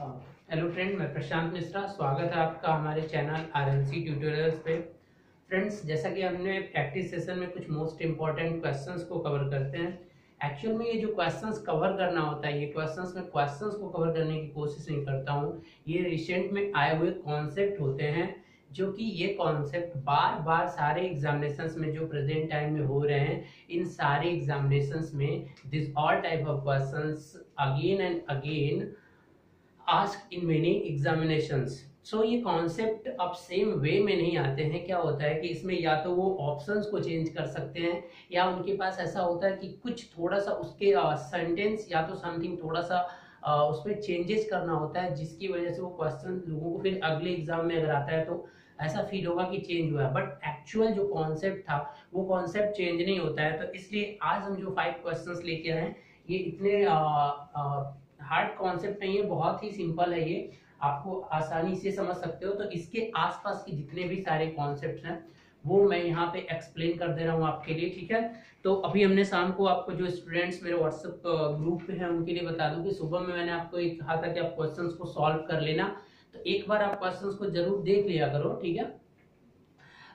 Hello friend, मैं प्रशांत मिश्रा। स्वागत है आपका हमारे चैनल आरएलसी ट्यूटोरियल्स पे। फ्रेंड्स, जैसा कि हमने प्रैक्टिस सेशन में कुछ मोस्ट इंपॉर्टेंट क्वेश्चंस को कवर करते हैं। एक्चुअल में ये जो क्वेश्चंस कवर करना होता है, ये क्वेश्चंस को कवर करने की कोशिश नहीं करता हूँ। ये रिसेंट में आए हुए कॉन्सेप्ट होते हैं, जो कि ये कॉन्सेप्ट बार बार सारे एग्जामिनेशंस में जो प्रेजेंट टाइम में हो रहे हैं, इन सारे एग्जामिनेशंस में this all type of questions again and again ask in many examinations. So ये कॉन्सेप्ट अब सेम वे में नहीं आते हैं। क्या होता है कि इसमें या तो वो ऑप्शंस को चेंज कर सकते हैं, या उनके पास ऐसा होता है कि कुछ थोड़ा सा उसके सेंटेंस या तो समथिंग थोड़ा सा उसमें चेंजेस करना होता है, जिसकी वजह से वो क्वेश्चन लोगों को फिर अगले एग्जाम में अगर आता है तो ऐसा फील होगा कि चेंज हुआ है। बट एक्चुअल जो कॉन्सेप्ट था वो कॉन्सेप्ट चेंज नहीं होता है। तो इसलिए आज हम जो 5 क्वेश्चंस लेके आए हैं, ये इतने हार्ड कॉन्सेप्ट नहीं है, बहुत ही सिंपल है। ये आपको आसानी से समझ सकते हो। तो इसके आसपास के जितने भी सारे कॉन्सेप्ट्स हैं वो मैं यहाँ पे एक्सप्लेन कर दे रहा हूँ आपके लिए, ठीक है। तो अभी हमने शाम को आपको जो स्टूडेंट्स मेरे व्हाट्सएप ग्रुप पे हैं उनके लिए बता दूं कि सुबह में मैंने आपको एक कहा था कि आप क्वेश्चंस को सॉल्व कर लेना। तो एक बार आप क्वेश्चंस को जरूर देख लिया करो, ठीक है।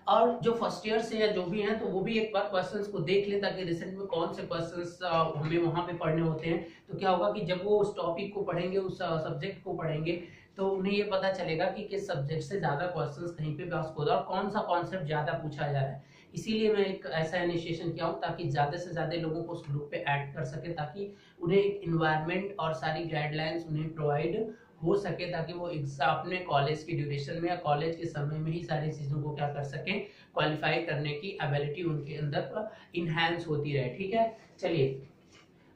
और जो फर्स्ट ईयर से या जो भी हैं तो वो भी एक बार क्वेश्चंस को देख ले, ताकि रिसेंट में कौन से क्वेश्चंस हमें वहां पे पढ़ने होते हैं। तो क्या होगा कि जब वो उस टॉपिक को पढ़ेंगे, उस सब्जेक्ट को पढ़ेंगे, तो उन्हें ये पता चलेगा कि किस सब्जेक्ट से ज्यादा क्वेश्चंस कहीं पे पास होगा और कौन सा कॉन्सेप्ट ज्यादा पूछा जा रहा है। इसीलिए मैं एक ऐसा इनिशिएशन किया हूँ ताकि ज्यादा से ज्यादा लोगों को उस ग्रुप पे ऐड कर सके, ताकि उन्हें एक इन्वायरमेंट और सारी गाइडलाइंस उन्हें प्रोवाइड हो सके, ताकि वो एग्जाम अपने कॉलेज के ड्यूरेशन में या कॉलेज के समय में ही सारी चीजों को क्या कर सकें, क्वालिफाई करने की एबिलिटी उनके अंदर इनहैंस होती रहे, ठीक है। चलिए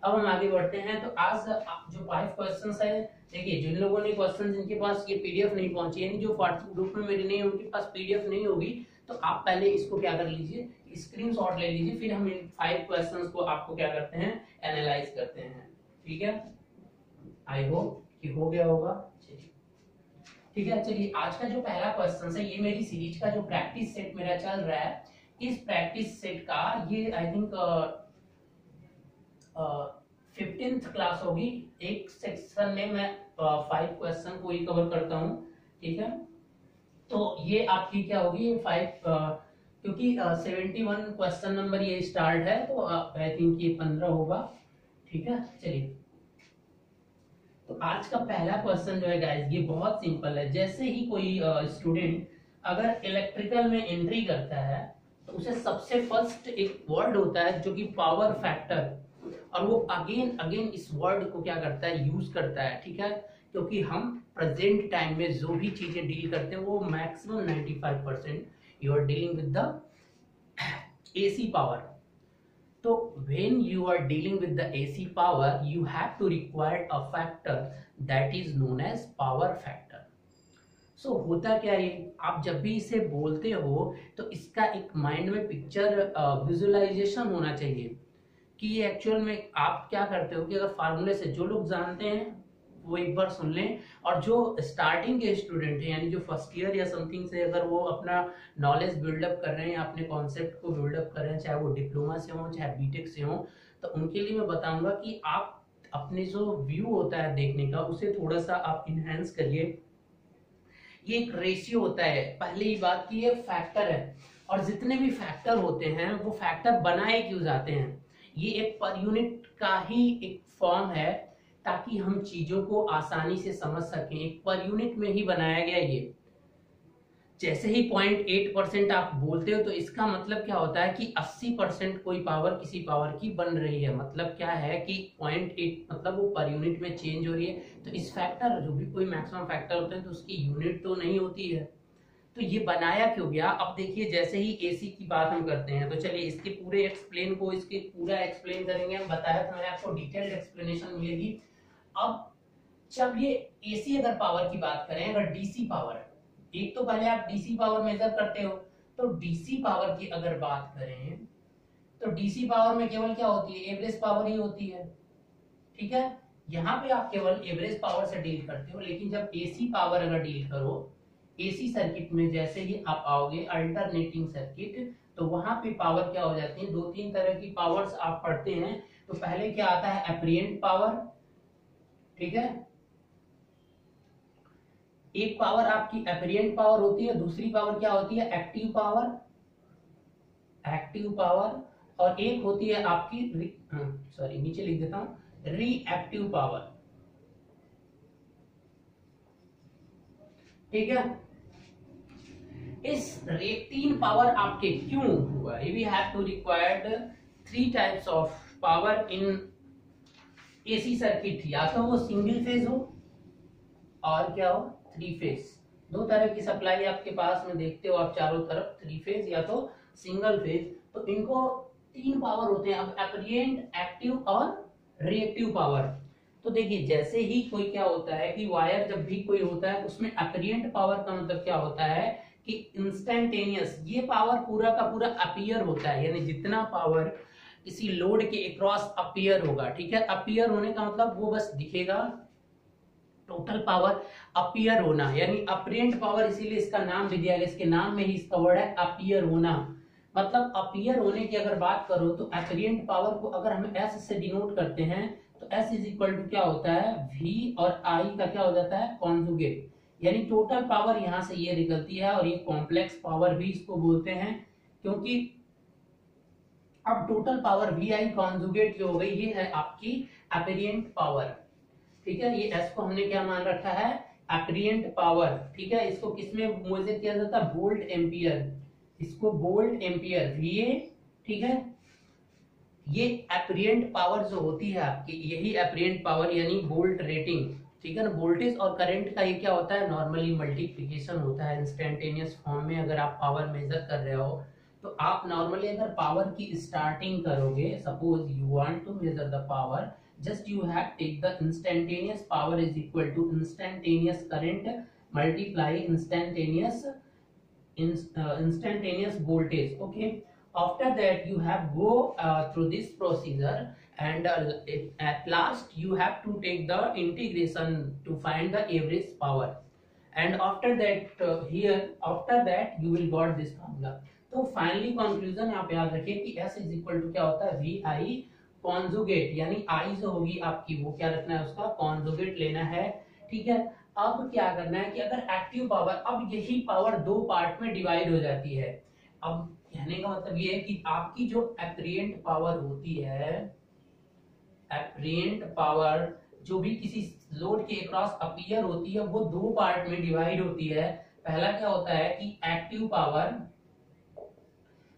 अब हम आगे बढ़ते हैं। तो आज जो 5 क्वेश्चंस है, देखिए जिन लोगों ने क्वेश्चन, जिनके पास ये पीडीएफ नहीं पहुंची, यानी जो व्हाट्सएप ग्रुप में मेरे नहीं है उनके पास पीडीएफ नहीं होगी, तो आप पहले इसको क्या कर लीजिए, स्क्रीनशॉट ले लीजिए, फिर हम इन 5 क्वेश्चंस को आपको क्या करते हैं, एनालाइज करते हैं, ठीक है। आई होप कि हो गया होगा, ठीक है। चलिए आज का जो पहला क्वेश्चन है, ये मेरी सीरीज का जो प्रैक्टिस सेट मेरा चल रहा है, इस प्रैक्टिस सेट का ये आई थिंक 15th क्लास होगी। एक सेक्शन में मैं 5 क्वेश्चन को ही कवर करता हूँ, ठीक है। तो ये आपकी क्या होगी 5, क्योंकि 71 क्वेश्चन नंबर ये स्टार्ट है, तो आई थिंक ये 15 होगा, ठीक है। चलिए तो आज का पहला क्वेश्चन जो है गाइस, ये बहुत सिंपल है। जैसे ही कोई स्टूडेंट अगर इलेक्ट्रिकल में एंट्री करता है, तो उसे सबसे फर्स्ट एक वर्ड होता है जो कि पावर फैक्टर, और वो अगेन अगेन इस वर्ड को क्या करता है, यूज करता है, ठीक है। क्योंकि हम प्रेजेंट टाइम में जो भी चीजें डील करते हैं वो maximum 95% you are dealing with the AC power. So when you are dealing with the AC power, you have to require a factor that is known as power factor. So होता क्या है, आप जब भी इसे बोलते हो तो इसका एक माइंड में पिक्चर विजुअलाइजेशन होना चाहिए कि ये एक्चुअल में आप क्या करते हो। कि अगर फार्मूले से जो लोग जानते हैं वो एक बार सुन लें, और जो स्टार्टिंग के स्टूडेंट हैं, यानी जो फर्स्ट ईयर या समथिंग से अगर वो अपना नॉलेज बिल्डअप कर रहे हैं या अपने कॉन्सेप्ट को बिल्डअप कर रहे हैं, चाहे वो डिप्लोमा से हो चाहे बीटेक से हो, तो उनके लिए मैं बताऊंगा कि आप अपने जो व्यू होता है देखने का, उसे थोड़ा सा आप इनहेंस करिए। ये एक रेशियो होता है, पहले ही बात की, ये फैक्टर है, और जितने भी फैक्टर होते हैं वो फैक्टर बनाए क्यों जाते हैं, ये एक पर यूनिट का ही एक फॉर्म है, ताकि हम चीजों को आसानी से समझ सकें। एक पर यूनिट में ही बनाया गया ये। जैसे ही 0.8% आप बोलते हो, तो इसका मतलब क्या होता है कि 80% कोई पावर किसी पावर की बन रही है। मतलब क्या है कि 0.8 मतलब वो पर यूनिट में चेंज हो रही है। तो इस फैक्टर, जो भी कोई मैक्सिमम फैक्टर होते हैं, तो उसकी यूनिट तो नहीं होती है। तो ये बनाया क्यों गया, अब देखिए जैसे ही एसी की बात हम करते हैं, तो चलिए इसके पूरे एक्सप्लेन को, इसके पूरा एक्सप्लेन करेंगे। हम बताया तो मैंने आपको डिटेल्ड एक्सप्लेनेशन मिलेगी। अब जब ये एसी अगर पावर की बात करें, अगर डीसी पावर, एक तो पहले आप डीसी पावर मेजर करते हो, तो डीसी पावर की अगर बात करें, तो डीसी पावर में केवल क्या होती है, एवरेज पावर ही होती है, ठीक है। यहाँ पे आप केवल एवरेज पावर से डील करते हो। लेकिन जब एसी पावर अगर डील करो, एसी सर्किट में जैसे ही आप आओगे अल्टरनेटिंग सर्किट, तो वहां पे पावर क्या हो जाती है, 2-3 तरह की पावर्स आप पढ़ते हैं। तो पहले क्या आता है, एप्रिएंट पावर, ठीक है। एक पावर आपकी एपरिएंट पावर होती है, दूसरी पावर क्या होती है, एक्टिव पावर, एक्टिव पावर, और एक होती है आपकी सॉरी नीचे लिख देता हूं, रिएक्टिव पावर। ठीक है, इस तीन पावर आपके क्यों हुआ, we have to required three types of power in AC circuit, या तो वो सिंगल फेज हो और क्या हो, थ्री फेज। दो तरह की सप्लाई आपके पास में देखते हो आप चारों तरफ, थ्री फेज या तो सिंगल फेज। तो इनको तीन पावर होते हैं, अब एपरिएंट, एक्टिव और रिएक्टिव पावर। तो देखिए जैसे ही कोई क्या होता है कि वायर जब भी कोई होता है उसमें एपरिएंट पावर का मतलब क्या होता है कि इंस्टेंटेनियस, ये पावर पूरा का पूरा अपीयर होता है, यानी जितना पावर किसी लोड के अक्रॉस अपीयर होगा, ठीक है, अपीयर होने का मतलब वो बस दिखेगा, टोटल पावर अपीयर होना, यानी अपरेंट पावर, इसीलिए इसका नाम भी दिया गया, इसके नाम में ही इसका वर्ड है अपीयर होना। मतलब अपीयर होने की अगर बात करो तो अपरेंट पावर को अगर हम एस से डिनोट करते हैं तो एस इज इक्वल टू क्या होता है, वी और आई का क्या हो जाता है, कॉन्जुगेट, यानी टोटल पावर यहां से ये निकलती है, और ये कॉम्प्लेक्स पावर भी इसको बोलते हैं, क्योंकि अब total power V I conjugate जो हो गई, ये है आपकी अपरेंट पावर। ठीक है, ये एस को हमने क्या मान रखा है, अपरेंट पावर। ठीक है, इसको किसमें मेजर किया जाता है, वोल्ट एम्पियर, इसको वोल्ट एम्पियर वीए। ठीक है, ये अपरेंट पावर जो होती है आपकी, यही अपरेंट पावर यानी वोल्ट रेटिंग। ठीक है ना, वोल्टेज और करंट का ये क्या होता है, नॉर्मली मल्टीप्लिकेशन होता है इंस्टेंटेनियस फॉर्म में। अगर आप पावर मेजर कर रहे हो तो आप नॉर्मली अगर पावर की स्टार्टिंग करोगे, suppose you want to measure the power, just you have take the instantaneous power is equal to instantaneous current multiply instantaneous voltage. Okay, after that you have go through this procedure, and at last you have to take the integration to find the average power, and after that here after that you will got this formula. तो finally conclusion यहाँ पे याद रखिए कि S is equal to क्या होता है, we I conjugate, यानी आई जो होगी आपकी वो क्या रखना है, उसका कॉन्जुगेट लेना है। ठीक है, अब क्या करना है कि अगर एक्टिव पावर, अब यही पावर दो पार्ट में डिवाइड हो जाती है। अब कहने का मतलब ये है कि आपकी जो अपरेंट पावर होती है, अपरेंट पावर जो भी किसी लोड के अक्रॉस अपीयर होती है, वो दो पार्ट में डिवाइड होती है। पहला क्या होता है कि एक्टिव पावर,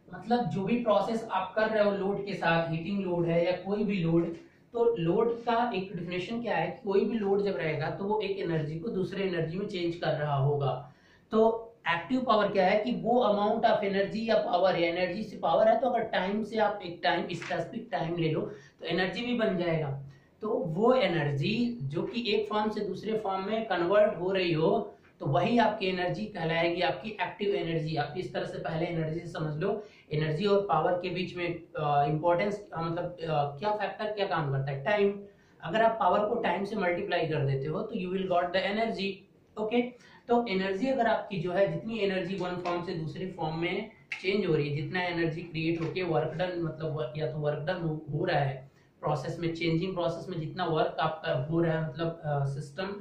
मतलब जो भी प्रोसेस आप कर रहे हो लोड के साथ, हीटिंग लोड है या कोई भी लोड, तो लोड का एक डिफिनेशन क्या है कि कोई भी लोड जब रहेगा तो वो एक एनर्जी को दूसरे एनर्जी में चेंज कर रहा होगा। तो एक्टिव पावर क्या है कि वो अमाउंट ऑफ एनर्जी या पावर है, एनर्जी से पावर है, तो अगर टाइम से आप एक टाइम स्पेसिफिक टाइम ले लो तो एनर्जी भी बन जाएगा। तो वो एनर्जी जो कि एक फॉर्म से दूसरे फॉर्म में कन्वर्ट हो रही हो, तो वही आपकी एनर्जी कहलाएगी, आपकी एक्टिव एनर्जी। आप इस तरह से पहले एनर्जी से समझ लो, एनर्जी और पावर के बीच में इंपॉर्टेंस मतलब क्या फैक्टर क्या काम करता है, टाइम। अगर आप पावर को टाइम से मल्टीप्लाई कर देते हो तो you will got the energy. Okay, तो एनर्जी अगर आपकी जो है, जितनी एनर्जी वन फॉर्म से दूसरे फॉर्म में चेंज हो रही है, जितना एनर्जी क्रिएट होके वर्क डन, मतलब या तो वर्क डन हो रहा है प्रोसेस में, चेंजिंग प्रोसेस में जितना वर्क आपका हो रहा है, मतलब सिस्टम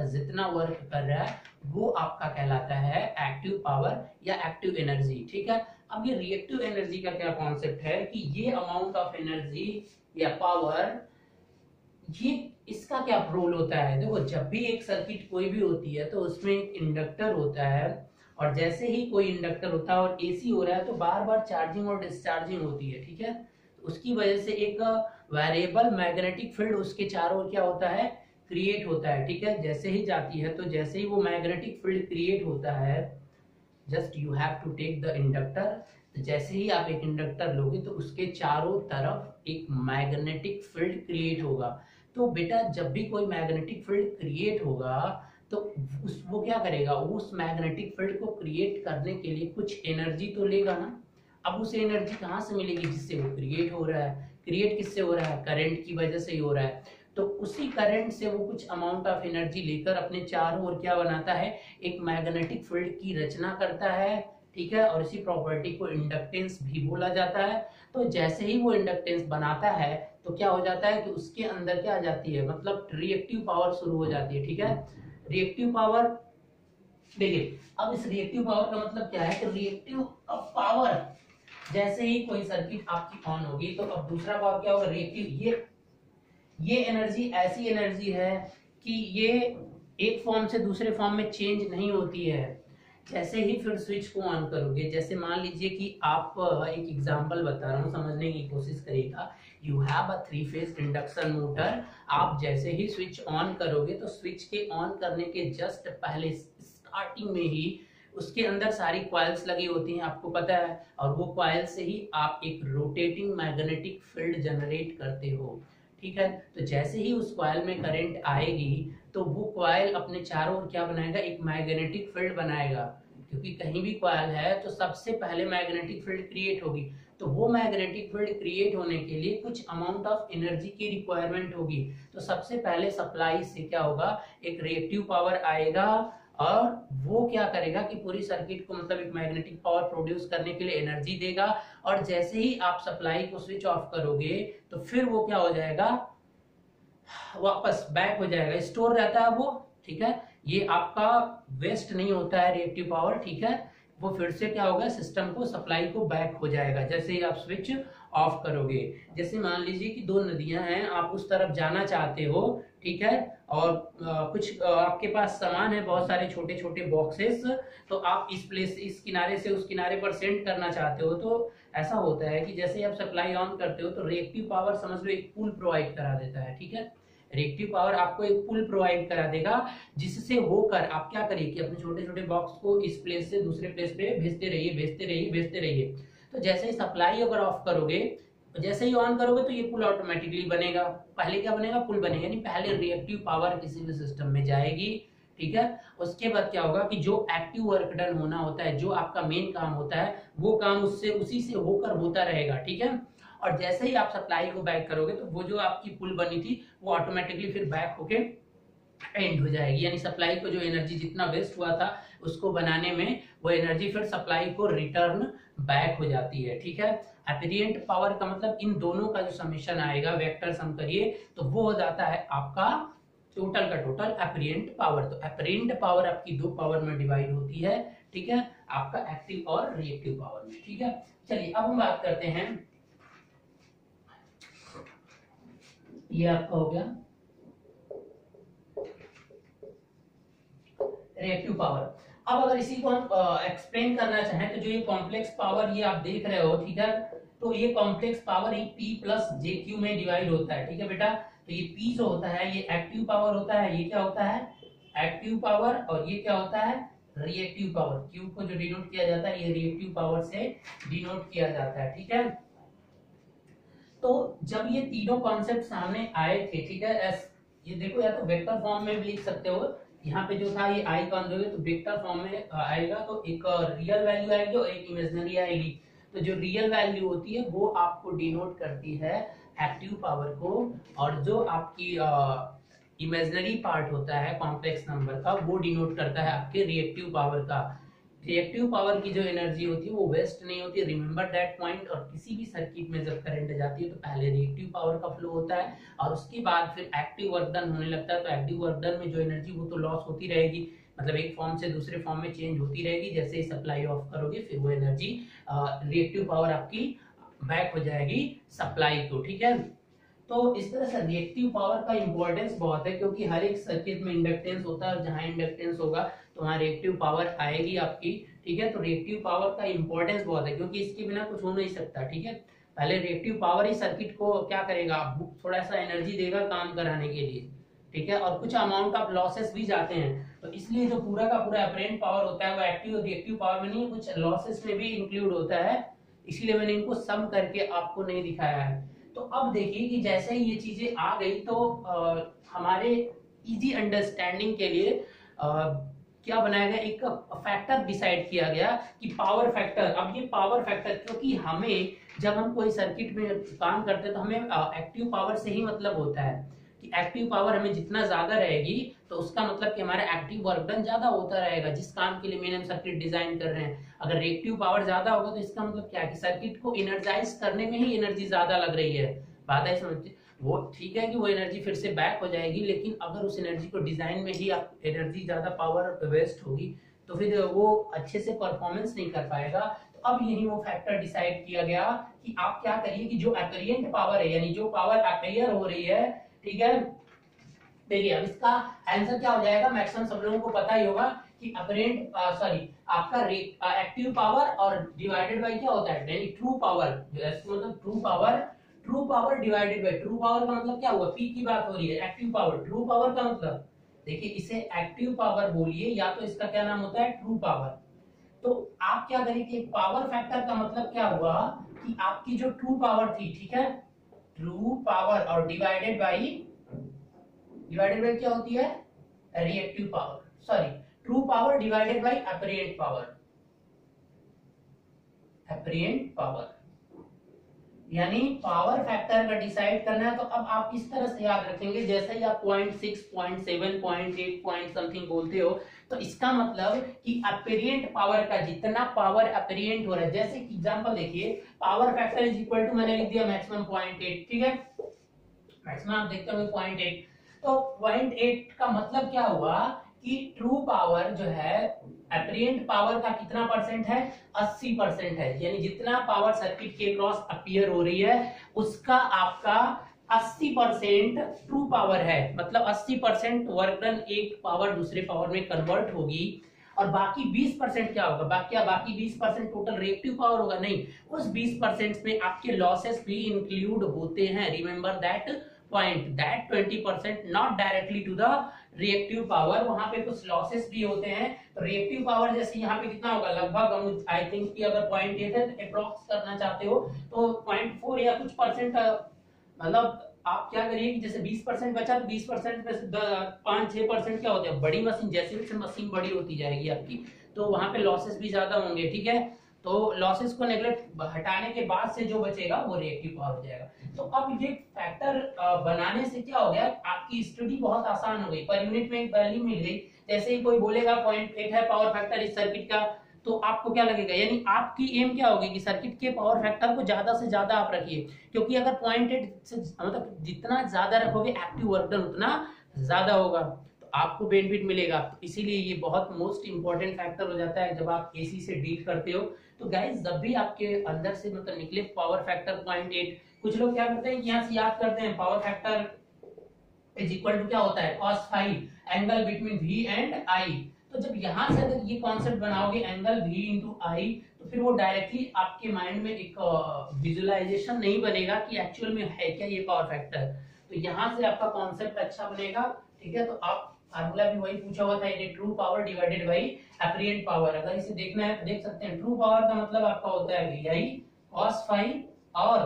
जितना वर्क कर रहा है, वो आपका कहलाता है एक्टिव पावर या एक्टिव एनर्जी। ठीक है, अब ये रिएक्टिव एनर्जी का क्या कॉन्सेप्ट है कि ये अमाउंट ऑफ एनर्जी या पावर, ये इसका क्या रोल होता है। देखो, जब भी एक सर्किट कोई भी होती है तो उसमें एक इंडक्टर होता है, और जैसे ही कोई इंडक्टर होता है और एसी हो रहा है तो बार बार चार्जिंग और डिस्चार्जिंग होती है। ठीक है, तो उसकी वजह से एक वेरिएबल मैग्नेटिक फील्ड उसके चारों ओर क्या होता है, क्रिएट होता है। ठीक है, जैसे ही जाती है तो जैसे ही वो मैग्नेटिक फील्ड क्रिएट होता है, just you have to take the inductor, तो जैसे ही आप एक इंडक्टर लोगे तो उसके चारों तरफ एक मैग्नेटिक फील्ड क्रिएट होगा। तो बेटा जब भी कोई मैग्नेटिक फील्ड क्रिएट होगा तो वो क्या करेगा, उस मैग्नेटिक फील्ड को क्रिएट करने के लिए कुछ एनर्जी तो लेगा ना। अब उसे एनर्जी कहाँ से मिलेगी, जिससे वो क्रिएट हो रहा है। क्रिएट किससे हो रहा है, करंट की वजह से ही हो रहा है। तो उसी करंट से वो कुछ अमाउंट ऑफ एनर्जी लेकर अपने चारों ओर क्या बनाता है, एक मैग्नेटिक फील्ड की रचना करता है। ठीक है, और इसी प्रॉपर्टी को इंडक्टेंस भी बोला जाता है। तो जैसे ही वो इंडक्टेंस बनाता है तो क्या हो जाता है कि उसके अंदर क्या आ जाती है, मतलब रिएक्टिव पावर शुरू हो जाती है। ठीक है, रिएक्टिव पावर देखिए अब इस रिएक्टिव पावर का मतलब क्या है कि रिएक्टिव पावर, जैसे ही कोई सर्किट आपकी ऑन होगी तो अब दूसरा पावर क्या होगा, रिएक्टिव। ये एनर्जी ऐसी एनर्जी है कि ये एक फॉर्म से दूसरे फॉर्म में चेंज नहीं होती है। जैसे ही फिर स्विच को ऑन करोगे, जैसे मान लीजिए कि आप एक एग्जांपल बता रहा हूँ, समझने की कोशिश करिएगा। You have a 3 phase induction motor. आप जैसे ही स्विच ऑन करोगे तो स्विच के ऑन करने के जस्ट पहले स्टार्टिंग में ही उसके अंदर सारी कॉइल्स लगी होती हैं, आपको पता है, और वो कॉइल से ही आप एक रोटेटिंग मैग्नेटिक फील्ड जनरेट करते हो। ठीक है, तो जैसे ही उस कॉइल में करंट आएगी तो वो कॉइल अपने चारों ओर क्या बनाएगा, एक मैग्नेटिक फील्ड बनाएगा, क्योंकि कहीं भी कॉइल है तो सबसे पहले मैग्नेटिक फील्ड क्रिएट होगी। तो वो मैग्नेटिक फील्ड क्रिएट होने के लिए कुछ अमाउंट ऑफ एनर्जी की रिक्वायरमेंट होगी। तो सबसे पहले सप्लाई से क्या होगा, एक रिएक्टिव पावर आएगा, और वो क्या करेगा कि पूरी सर्किट को मतलब एक मैग्नेटिक पावर प्रोड्यूस करने के लिए एनर्जी देगा। और जैसे ही आप सप्लाई को स्विच ऑफ करोगे तो फिर वो क्या हो जाएगा, वापस बैक हो जाएगा, स्टोर रहता है वो। ठीक है, ये आपका वेस्ट नहीं होता है रिएक्टिव पावर। ठीक है, वो फिर से क्या होगा, सिस्टम को सप्लाई को बैक हो जाएगा जैसे ही आप स्विच ऑफ करोगे। जैसे मान लीजिए कि दो नदियां हैं, आप उस तरफ जाना चाहते हो, ठीक है, और कुछ आपके पास सामान है, बहुत सारे छोटे छोटे बॉक्सेस, तो आप इस प्लेस इस किनारे से उस किनारे पर सेंड करना चाहते हो। तो ऐसा होता है कि जैसे आप सप्लाई ऑन करते हो तो रिएक्टिव पावर समझ लो एक पुल प्रोवाइड करा देता है। ठीक है, रिएक्टिव पावर आपको एक पुल प्रोवाइड करा देगा, जिससे होकर आप क्या करिए कि अपने छोटे छोटे बॉक्स को इस प्लेस से दूसरे प्लेस पे भेजते रहिए, भेजते रहिए, भेजते रहिए। तो जैसे ही सप्लाई अगर ऑफ करोगे, जैसे ही ऑन करोगे तो ये पुल ऑटोमेटिकली बनेगा। पहले क्या बनेगा, पुल बनेगा नहीं, पहले रिएक्टिव पावर किसी भी सिस्टम में जाएगी। ठीक है, उसके बाद क्या होगा कि जो एक्टिव वर्क डन होना होता है, जो आपका मेन काम होता है, वो काम उससे उसी से होकर होता रहेगा। ठीक है, और जैसे ही आप सप्लाई को बैक करोगे तो वो जो आपकी पुल बनी थी वो ऑटोमेटिकली फिर बैक होके एंड हो जाएगी, यानी सप्लाई को जो एनर्जी जितना वेस्ट हुआ था उसको बनाने में, वो एनर्जी फिर सप्लाई को रिटर्न बैक हो जाती है। ठीक है, एपरिएंट पावर का मतलब इन दोनों का जो समेशन आएगा, वेक्टर सम करिए तो वो हो जाता है आपका टोटल का टोटल एपरिएंट पावर। तो एपरिएंट पावर आपकी दो पावर में डिवाइड होती है। ठीक है, आपका एक्टिव और रिएक्टिव पावर में। ठीक है, चलिए अब हम बात करते हैं, ये आपका हो गया रिएक्टिव पावर। अब अगर इसी को हम एक्सप्लेन करना चाहें तो जो ये कॉम्प्लेक्स पावर ये आप देख रहे हो, ठीक है, तो ये कॉम्प्लेक्स पावर ही P प्लस JQ में डिवाइड होता है। ठीक है बेटा, तो ये P जो होता है ये एक्टिव पावर होता है, ये क्या होता है, एक्टिव पावर, और ये क्या होता है, रिएक्टिव पावर। Q को जो डिनोट किया जाता है ये रिएक्टिव पावर से डिनोट किया जाता है। ठीक है, तो जब ये तीनों कॉन्सेप्ट सामने आए थे, ठीक है, ये देखो, या तो वेक्टर फॉर्म में भी लिख सकते हो, यहाँ पे जो था ये आई कॉन्जुगेट तो वेक्टर फॉर्म में आएगा, तो एक रियल वैल्यू आएगी और एक इमेजिनरी आएगी। तो जो रियल वैल्यू होती है वो आपको डिनोट करती है एक्टिव पावर को, और जो आपकी इमेजिनरी पार्ट होता है कॉम्प्लेक्स नंबर का वो डिनोट करता है आपके रिएक्टिव पावर का। रिएक्टिव पावर की जो एनर्जी होती है वो वेस्ट नहीं होती, रिमेंबर दैट पॉइंट। और किसी भी सर्किट में जब करंट जाती है तो पहले रिएक्टिव पावर का फ्लो होता है और उसके बाद फिर एक्टिव वर्क डन होने लगता है। तो एक्टिव वर्क डन में जो एनर्जी वो तो लॉस होती रहेगी, मतलब एक फॉर्म से दूसरे फॉर्म में चेंज होती रहेगी। जैसे ही सप्लाई ऑफ करोगे फिर वो एनर्जी रिएक्टिव पावर आपकी बैक हो जाएगी सप्लाई को। ठीक है, तो इस तरह से रिएक्टिव पावर का इंपॉर्टेंस बहुत है, क्योंकि हर एक सर्किट में इंडक्टेंस होता है और जहां इंडक्टेंस होगा तो वहां रिएक्टिव पावर आएगी आपकी। ठीक है, तो रिएक्टिव पावर का इंपॉर्टेंस बहुत है, क्योंकि इसके बिना कुछ हो नहीं सकता। ठीक है, पहले रिएक्टिव पावर ही सर्किट को क्या करेगा, थोड़ा सा एनर्जी देगा काम कराने के लिए। ठीक है, और कुछ अमाउंट ऑफ लॉसेस भी जाते हैं, तो इसलिए जो पूरा का पूरा अपरेंट पावर होता है वो एक्टिव और रिएक्टिव पावर में नहीं, कुछ लॉसेस में भी इंक्लूड होता है, इसीलिए मैंने इनको सम करके आपको नहीं दिखाया है। तो अब देखिए कि जैसे ही ये चीजें आ गई तो हमारे इजी अंडरस्टैंडिंग के लिए क्या बनाया गया, एक फैक्टर डिसाइड किया गया कि पावर फैक्टर। अब ये पावर फैक्टर, क्योंकि हमें जब हम कोई सर्किट में काम करते हैं तो हमें एक्टिव पावर से ही मतलब होता है कि एक्टिव पावर हमें जितना ज्यादा रहेगी तो उसका मतलब कि हमारा एक्टिव वर्क डन ज्यादा होता रहेगा, जिस काम के लिए मैंने हम सर्किट डिजाइन कर रहे हैं। अगर रिएक्टिव पावर ज्यादा होगा तो इसका मतलब क्या है कि सर्किट को एनर्जाइज करने में ही एनर्जी ज्यादा लग रही है। बात है समझते, वो ठीक है कि वो एनर्जी फिर से बैक हो जाएगी, लेकिन अगर उस एनर्जी को डिजाइन में ही आप एनर्जी ज्यादा पावर वेस्ट होगी तो फिर वो अच्छे से परफॉर्मेंस नहीं कर पाएगा। तो अब यही वो फैक्टर डिसाइड किया गया कि आप क्या करिए कि जो अपीयरेंट पावर है, यानी जो पावर अपीयर हो रही है, ठीक है, देखिए अब इसका आंसर क्या हो जाएगा, मैक्सिमम सब लोगों को पता ही होगा कि अपरेंट सॉरी आपका एक्टिव पावर और डिवाइडेड बाय क्या होता है, यानी ट्रू पावर, मतलब true power divided by, true power का मतलब क्या हुआ, पी की बात हो रही है, एक्टिव पावर, ट्रू पावर का मतलब देखिए इसे एक्टिव पावर बोलिए या तो इसका क्या नाम होता है ट्रू पावर। तो आप क्या करिए कि पावर फैक्टर का मतलब क्या हुआ कि आपकी जो ट्रू पावर थी, ठीक है, ट्रू पावर और डिवाइडेड बाय क्या होती है, reactive power, sorry true power divided by apparent power, यानी पावर फैक्टर का डिसाइड करना है। तो अब आप इस तरह से याद रखेंगे, जैसे ही आप 0.6 0.7 0.8 पॉइंट समथिंग बोलते हो, तो इसका मतलब कि अपरेंट पावर का जितना पावर अपरेंट हो रहा है, जैसे कि एग्जांपल देखिए, power factor is equal to, मैंने लिख दिया मैक्सिमम 0.8, ठीक है, मैक्सिमम आप देखते हो 0.8, तो 0.8 का मतलब क्या हुआ कि ट्रू पावर जो है अपरेंट पावर का कितना परसेंट है, 80% है, यानी जितना पावर सर्किट के क्रॉस अपीयर हो रही है उसका आपका 80% ट्रू पावर है, मतलब 80% वर्क डन एक पावर दूसरे पावर में कन्वर्ट होगी, और बाकी 20% क्या होगा, बाकी 20% टोटल रिएक्टिव पावर होगा, नहीं, उस 20% में आपके लॉसेस भी इंक्लूड होते हैं, remember that point, that 20% not directly to the reactive power, वहां पे कुछ लॉसेस भी होते हैं। तो रिएक्टिव पावर जैसे यहाँ पे कितना होगा, लगभग आई थिंक कि अगर 0.8 है तो अप्रोक्स करना चाहते हो तो 0.4 या कुछ परसेंट, मतलब आप क्या करिए कि जैसे 20% बचा तो 20% में से 5-6% क्या होते हैं, बड़ी मशीन, जैसे जैसे मशीन बड़ी होती जाएगी आपकी तो वहां पे लॉसेस भी ज्यादा होंगे, ठीक है, तो लॉसेस को नेगलेक्ट हटाने के बाद से जो बचेगा वो रिएक्टिव पावर हो जाएगा। तो अब ये फैक्टर बनाने से क्या हो गया, आपकी स्टडी बहुत आसान हो गई, पर यूनिट में एक वैल्यू मिल गई, जैसे ही कोई बोलेगा 0.8 है पावर फैक्टर इस सर्किट का, तो आपको क्या लगेगा, यानी आपकी एम क्या होगी कि सर्किट के पावर फैक्टर को ज्यादा से ज्यादा आप रखिए, क्योंकि अगर 0.8 से मतलब जितना ज्यादा रखोगे एक्टिव वर्क डन उतना ज्यादा होगा, तो आपको बेनिफिट मिलेगा। तो इसीलिए ये बहुत मोस्ट इंपॉर्टेंट फैक्टर हो जाता है जब आप एसी से डील करते हो। तो गाइस जब भी आपके अंदर से मतलब निकले पावर फैक्टर 0.8, कुछ लोग क्या करते हैं यहाँ से याद करते हैं power factor is equal to क्या होता है, cos phi angle between V and I। तो जब यहां से अगर ये कॉन्सेप्ट बनाओगे एंगल V इंटू I, तो फिर वो डायरेक्टली आपके माइंड में एक विजुअलाइजेशन नहीं बनेगा कि एक्चुअल में है क्या ये पावर फैक्टर। तो यहां से आपका कॉन्सेप्ट अच्छा बनेगा, ठीक है। तो आप फार्मूला भी वही पूछा हुआ था, ये true power divided by apparent power, अगर इसे देखना है तो देख सकते हैं, ट्रू पावर का मतलब आपका होता है VI cos फाई और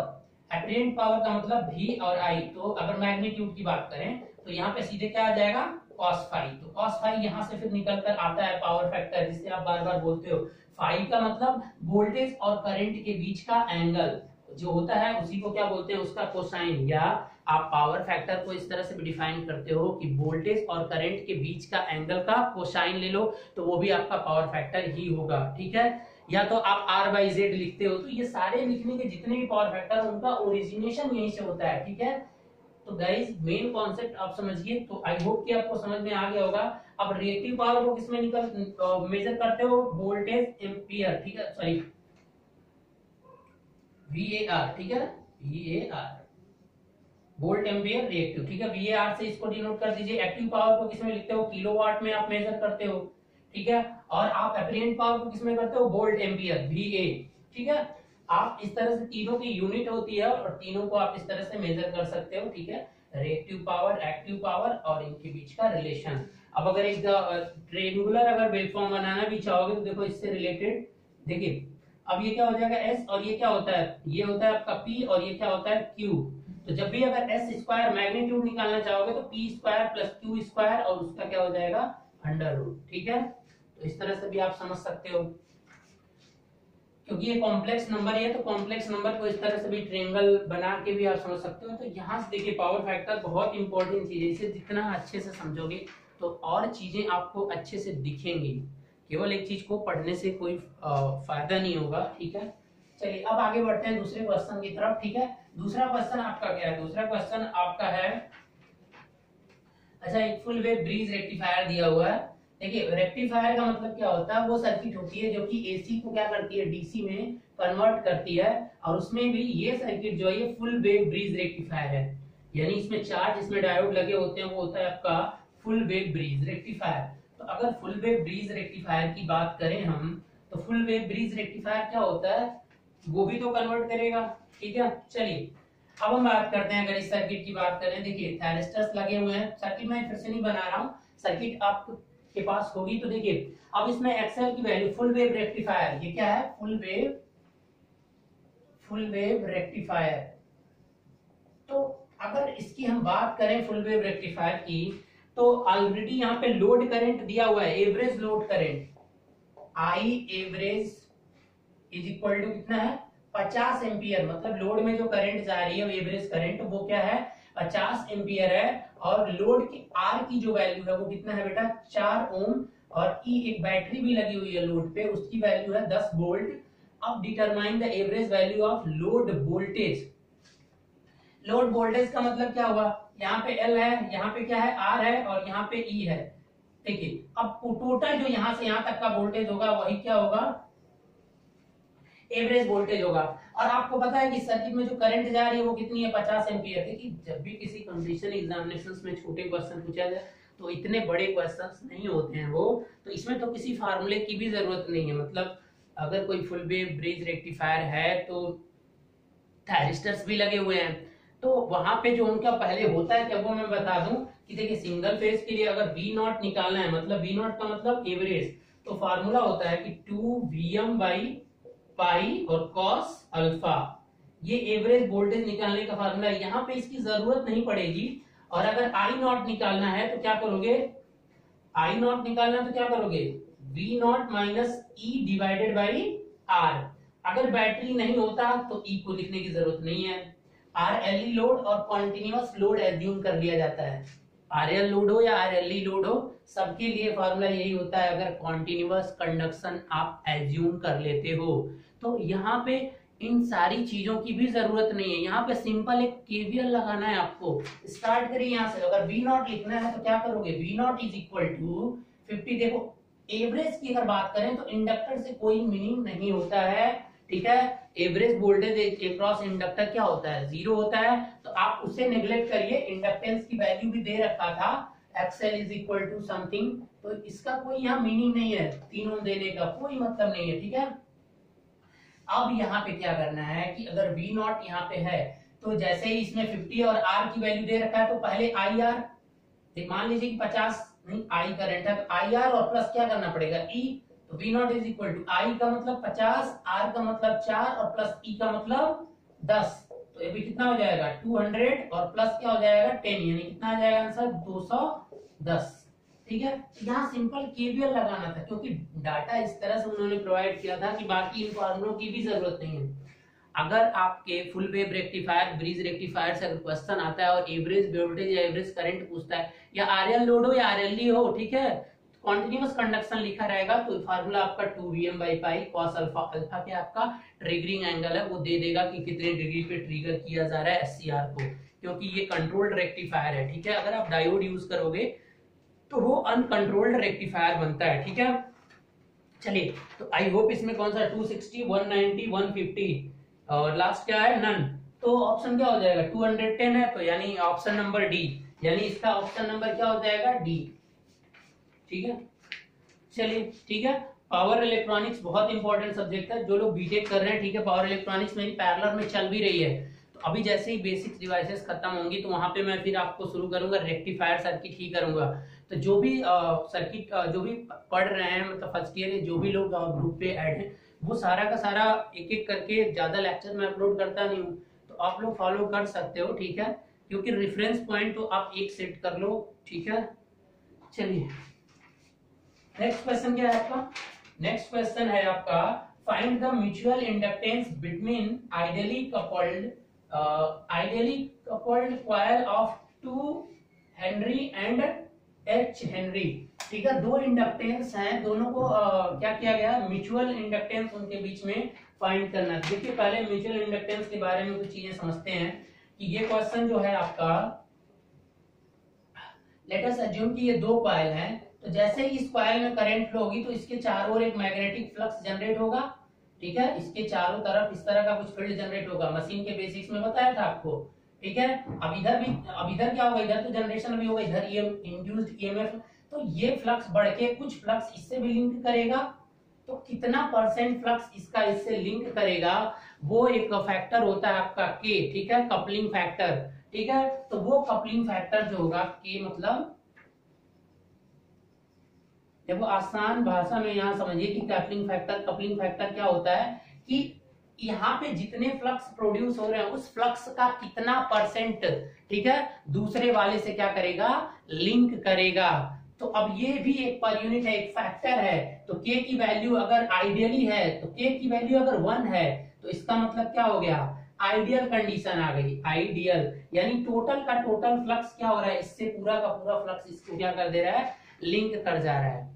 अपरेंट पावर का मतलब V और I। तो अगर मैग्नीट्यूड की बात करें तो यहाँ पे सीधे क्या आ जाएगा cos फाई, तो cos फाई यहाँ से फिर निकल कर आता है पावर फैक्टर, जिससे आप बार बार बोलते हो। फाई का मतलब वोल्टेज और करंट के बीच का एंगल जो होता है उसी को क्या बोलते हैं, उसका कोसाइन, या आप पावर फैक्टर को इस तरह से भी डिफाइन करते हो कि वोल्टेज और करंट के बीच का एंगल का कोसाइन ले लो, तो वो भी आपका पावर फैक्टर ही होगा, ठीक है। या तो आप R/Z लिखते हो, तो ये सारे लिखने के जितने भी पावर फैक्टर है उनका ओरिजिनेशन यहीं से होता है, ठीक है। तो गाइस मेन कॉन्सेप्ट आप समझिए, तो आई होप कि आपको समझ में आ गया होगा। अब रिएक्टिव पावर को किसमें मेजर करते हो, वोल्टेज एम्पियर, ठीक है, सॉरी VAR, ठीक है, VAR वोल्ट एम्पियर रिएक्टिव, ठीक है, VAR से इसको डिनोट कर दीजिए। एक्टिव पावर को किसमें लिखते हो, किलोवाट में आप मेजर करते हो, ठीक है, और आप अपरेंट पावर को किसमें करते हो, वोल्ट एम्पियर VA, ठीक है। आप इस तरह से तीनों की यूनिट होती है और तीनों को आप इस तरह से मेजर कर सकते हो, ठीक है, रिएक्टिव पावर, एक्टिव पावर और इनके बीच का रिलेशन। अब अगर एक ट्रायंगुलर अगर वेवफॉर्म बनाना भी चाहोगे तो देखो इससे रिलेटेड, देखिए अब ये क्या हो जाएगा S, और ये क्या होता है, ये होता है आपका P और ये क्या होता है Q। तो जब भी अगर S स्क्वायर मैग्नीट्यूड निकालना चाहोगे तो P square plus Q square और उसका क्या हो जाएगा अंडर रूट, ठीक है। तो इस तरह से भी आप समझ सकते हो, क्योंकि ये कॉम्प्लेक्स नंबर है तो कॉम्प्लेक्स नंबर को इस तरह से भी ट्रायंगल बना के भी आप समझ सकते हो। तो यहाँ से देखिए पावर फैक्टर बहुत इंपॉर्टेंट चीज है, इसे जितना अच्छे से समझोगे तो और चीजें आपको अच्छे से दिखेंगी, केवल एक चीज को पढ़ने से कोई फायदा नहीं होगा, ठीक है। चलिए अब आगे बढ़ते हैं दूसरे क्वेश्चन की तरफ, ठीक है। दूसरा क्वेश्चन आपका क्या है, दूसरा क्वेश्चन आपका है, अच्छा एक फुल वेव ब्रिज रेक्टिफायर दिया हुआ है, देखिए रेक्टिफायर का मतलब क्या होता है, वो सर्किट होती है जो कि एसी को क्या करती है डीसी में कन्वर्ट करती है, और उसमें भी ये सर्किट जो है ये फुल वेव ब्रिज रेक्टिफायर है, यानी इसमें चार जिसमें डायोड लगे होते हैं वो होता है आपका फुल वेव ब्रिज रेक्टिफायर। तो अगर फुल वेव ब्रिज रेक्टिफायर की बात करें हम, तो फुल वेव ब्रिज रेक्टिफायर क्या होता है, वो भी तो कन्वर्ट करेगा। ठीक है, चलिए अब हम बात करते हैं, अगर इस सर्किट की बात करें, देखिए थैरिस्टर्स लगे हुए हैं, सर्किट मैं फिर से नहीं बना रहा हूँ, सर्किट आपके पास होगी। तो देखिए अब इसमें एक्सएल की वैल्यू फुल वेव रेक्टिफायर, ये क्या है फुल वेव रेक्टिफायर। तो अगर इसकी हम बात करें फुल वेव रेक्टिफायर की, तो ऑलरेडी यहाँ पे लोड करंट दिया हुआ है, average load current I average is equal to कितना है 50 एम्पियर, मतलब लोड में जो करंट जा रही है एवरेज करंट वो क्या है 50 एम्पियर है, और लोड की आर की जो वैल्यू है वो कितना है बेटा 4 ओम, और ई एक बैटरी भी लगी हुई है लोड पे, उसकी वैल्यू है 10 वोल्ट। अब determine the average value of load voltage. Load voltage का मतलब क्या हुआ, यहाँ पे एल है, यहाँ पे क्या है आर है, और यहाँ पे ई है। देखिए अब टोटल जो यहाँ से यहाँ तक का वोल्टेज होगा वही क्या होगा एवरेज वोल्टेज होगा। और आपको पता है कि सर्किट में जो करंट जा रही है वो कितनी है 50 एम्पियर। देखिए जब भी किसी कंपटीशन एग्जामिनेशंस में छोटे क्वेश्चन पूछा जाए तो इतने बड़े क्वेश्चंस नहीं होते हैं वो, तो इसमें तो किसी फार्मूले की भी जरूरत नहीं है। मतलब अगर कोई फुल वेव ब्रिज रेक्टिफायर है तो थायरिस्टर्स भी लगे हुए हैं, तो वहां पे जो उनका पहले होता है क्या वो मैं बता दूं कि देखिए सिंगल फेज के लिए अगर वी नॉट निकालना है, मतलब वी नॉट का मतलब एवरेज, तो फार्मूला होता है कि 2 Vm पाई और कॉस अल्फा, ये एवरेज वोल्टेज निकालने का फार्मूला है। यहाँ पे इसकी जरूरत नहीं पड़ेगी। और अगर आई नॉट निकालना है तो क्या करोगे, आई नॉट निकालना है तो क्या करोगे V naught minus E divided by R. अगर बैटरी नहीं होता तो ई को लिखने की जरूरत नहीं है, आर एल ई लोड और कॉन्टिन्यूअस लोड एज्यूम कर लिया जाता है। आर एल लोड हो या आर एल ई लोड हो, सबके लिए फॉर्मूला यही होता है, अगर कॉन्टिन्यूअस कंडक्शन आप एज्यूम कर लेते हो। तो यहाँ पे इन सारी चीजों की भी जरूरत नहीं है, यहाँ पे सिंपल एक केवीएल लगाना है आपको। स्टार्ट करिए यहाँ से, अगर वी नॉट लिखना है तो क्या करोगे V naught is equal to 50। देखो एवरेज की अगर बात करें तो इंडक्टर से कोई मीनिंग नहीं होता है, ठीक है। एवरेज वोल्टेज अक्रॉस इंडक्टर क्या होता है 0 होता है, तो आप उसे नेग्लेक्ट करिए। इंडक्टेंस की वैल्यू भी दे रखा था XL is equal to something, तो इसका कोई यहाँ मीनिंग नहीं है, 3 ओम देने का कोई मतलब नहीं है, ठीक है। अब यहाँ पे क्या करना है कि अगर वी नॉट यहाँ पे है तो जैसे ही इसमें 50 और आर की वैल्यू दे रखा है तो पहले आई आर, मान लीजिए कि 50 नहीं आई करंट है तो आई आर और प्लस क्या करना पड़ेगा ई, तो V naught is equal to I का मतलब 50, आर का मतलब 4 और प्लस ई का मतलब 10, तो ये भी कितना हो जाएगा 200 और प्लस क्या हो जाएगा 10, यानी कितना आ जाएगा आंसर 210। ठीक है, यहाँ सिंपल केवीएल लगाना था क्योंकि डाटा इस तरह से उन्होंने प्रोवाइड किया था कि बाकी इन फॉर्मूलों की भी जरूरत नहीं है। अगर आपके full wave rectifier bridge rectifier से अगर क्वेश्चन आता है और एवरेज वोल्टेज या एवरेज करंट पूछता है या आरएल लोड हो या आरएलई हो, ठीक है, कॉन्टिन्यूअस कंडक्शन लिखा रहेगा तो फार्मूला आपका 2Vm by pi cos alpha, alpha क्या आपका ट्रिगरिंग एंगल है, वो दे देगा कि कितने डिग्री पे ट्रिगर किया जा रहा है एससीआर को, क्योंकि ये कंट्रोल्ड रेक्टिफायर है, ठीक है। अगर आप डायोड यूज करोगे तो वो अनकंट्रोल्ड रेक्टिफायर बनता है, ठीक है। चलिए, तो आई होप इसमें कौन सा 260, 190, 150 और लास्ट क्या है नन, तो ऑप्शन क्या हो जाएगा 210 है, तो यानी ऑप्शन नंबर डी, यानी इसका ऑप्शन नंबर क्या हो जाएगा डी, ठीक है। चलिए ठीक है, पावर इलेक्ट्रॉनिक्स बहुत इंपॉर्टेंट सब्जेक्ट है, जो लोग बीटेक कर रहे हैं, ठीक है। पावर इलेक्ट्रॉनिक्स मेरी पैरेलल में चल भी रही है, तो अभी जैसे ही बेसिक्स डिवाइसेस खत्म होंगी तो वहां पे मैं फिर आपको शुरू करूंगा रेक्टिफायर सर्किट ही करूंगा। तो जो भी सर्किट जो भी पढ़ रहे हैं, मतलब फर्स्ट ईयर जो भी लोग ग्रुप पे ऐड हैं, वो सारा का सारा एक एक करके, ज्यादा लेक्चर में अपलोड करता नहीं हूँ, तो आप लोग फॉलो कर सकते हो, ठीक है, क्योंकि रेफरेंस पॉइंट तो आप एक सेट कर लो, ठीक है। चलिए नेक्स्ट क्वेश्चन क्या है आपका, नेक्स्ट क्वेश्चन है आपका find the mutual inductance between ideally coupled coil of 2 Henry and H Henry, ठीक है। दो इंडक्टेंस हैं, दोनों को क्या किया गया म्यूचुअल इंडक्टेंस उनके बीच में फाइंड करना है। देखिए पहले म्यूचुअल इंडक्टेंस के बारे में कुछ चीजें समझते हैं कि ये क्वेश्चन जो है आपका, लेट अस अज्यूम कि ये दो कॉइल हैं, तो जैसे ही इस कॉइल में करंट फ्लो होगी तो इसके चारों ओर एक मैग्नेटिक फ्लक्स जनरेट होगा, ठीक है, इसके चारों तरफ इस तरह का कुछ फील्ड जनरेट होगा, मशीन के बेसिक्स में बताया था आपको, ठीक है। अब इधर क्या होगा, इधर तो जनरेशन भी होगा, इधर ये इंड्यूस्ड ईएमएफ, तो ये फ्लक्स बढ़ के कुछ फ्लक्स इससे भी लिंक करेगा, तो कितना परसेंट फ्लक्स इसका इससे लिंक करेगा वो एक फैक्टर होता है आपका के, ठीक है, कपलिंग फैक्टर, ठीक है। तो वो कपलिंग फैक्टर जो होगा के मतलब, देखो आसान भाषा में यहाँ समझिए कि कपलिंग फैक्टर क्या होता है कि यहाँ पे जितने फ्लक्स प्रोड्यूस हो रहे हैं उस फ्लक्स का कितना परसेंट, ठीक है, दूसरे वाले से क्या करेगा, लिंक करेगा। तो अब ये भी एक पर यूनिट है, एक फैक्टर है। तो के की वैल्यू अगर आइडियली है, तो के की वैल्यू अगर 1 है तो इसका मतलब क्या हो गया, आइडियल कंडीशन आ गई, आइडियल, यानी टोटल का टोटल फ्लक्स क्या हो रहा है, इससे पूरा का पूरा फ्लक्स इसको क्या कर दे रहा है, लिंक कर जा रहा है।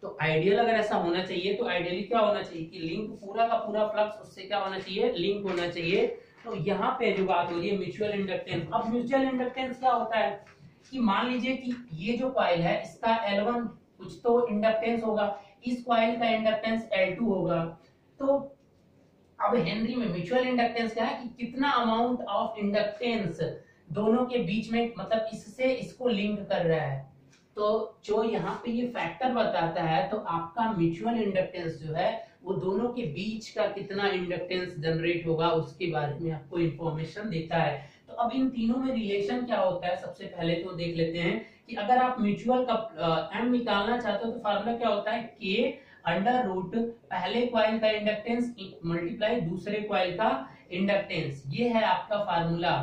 तो आइडियल अगर ऐसा होना चाहिए तो आइडियली क्या होना चाहिए कि लिंक पूरा का पूरा फ्लक्स उससे क्या होना चाहिए, लिंक होना चाहिए। तो यहाँ पे जो बात हो रही है म्यूचुअल इंडक्टेंस, अब म्यूचुअल इंडक्टेंस क्या होता है कि मान लीजिए कि ये जो कॉइल है इसका L1 कुछ तो इंडक्टेंस होगा, इस कॉइल का इंडक्टेंस L2 होगा। तो अब हेनरी में म्यूचुअल इंडक्टेंस क्या है कि कितना अमाउंट ऑफ इंडक्टेंस दोनों के बीच में, मतलब इससे इसको लिंक कर रहा है। तो जो यहाँ पे ये फैक्टर बताता है, तो आपका म्यूचुअल इंडक्टेंस जो है वो दोनों के बीच का कितना इंडक्टेंस जनरेट होगा उसके बारे में आपको इंफॉर्मेशन देता है। तो अब इन तीनों में रिलेशन क्या होता है, सबसे पहले तो देख लेते हैं कि अगर आप म्यूचुअल का एम निकालना चाहते हो तो फार्मूला क्या होता है, के अंडर रूट पहले कॉइल का इंडक्टेंस मल्टीप्लाई दूसरे कॉइल का इंडक्टेंस, ये है आपका फार्मूला,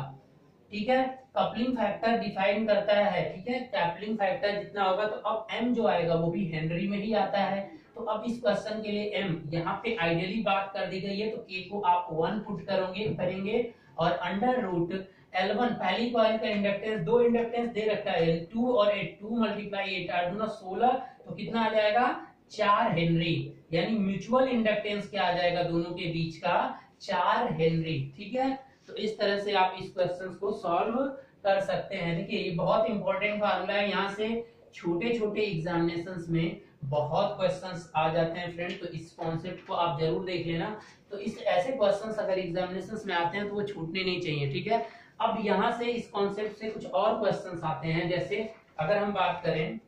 ठीक है। कपलिंग फैक्टर डिफाइन करता है, ठीक है, कपलिंग फैक्टर जितना होगा, तो अब m जो आएगा वो भी हेनरी में ही आता है। तो अब इस क्वेश्चन के लिए m यहाँ पे आइडियली बात कर दी गई है, तो k को आप 1 पुट करेंगे और अंडर रूट L1 पहली कॉइल का इंडक्टेंस, दो इंडक्टेंस दे रखा है L2 और 2 मल्टीप्लाई 8 8 दूना 16, तो कितना आ जाएगा 4 हेनरी, यानी म्यूचुअल इंडक्टेंस क्या आ जाएगा दोनों के बीच का 4 हेनरी, ठीक है। तो इस तरह से आप इस क्वेश्चन को सॉल्व कर सकते हैं। देखिए ये बहुत इंपॉर्टेंट फार्मूला है, यहाँ से छोटे छोटे एग्जामिनेशंस में बहुत क्वेश्चंस आ जाते हैं फ्रेंड, तो इस कॉन्सेप्ट को आप जरूर देख लेना। तो इस ऐसे क्वेश्चंस अगर एग्जामिनेशंस में आते हैं तो वो छूटने नहीं चाहिए, ठीक है। अब यहाँ से इस कॉन्सेप्ट से कुछ और क्वेश्चंस आते हैं, जैसे अगर हम बात करें,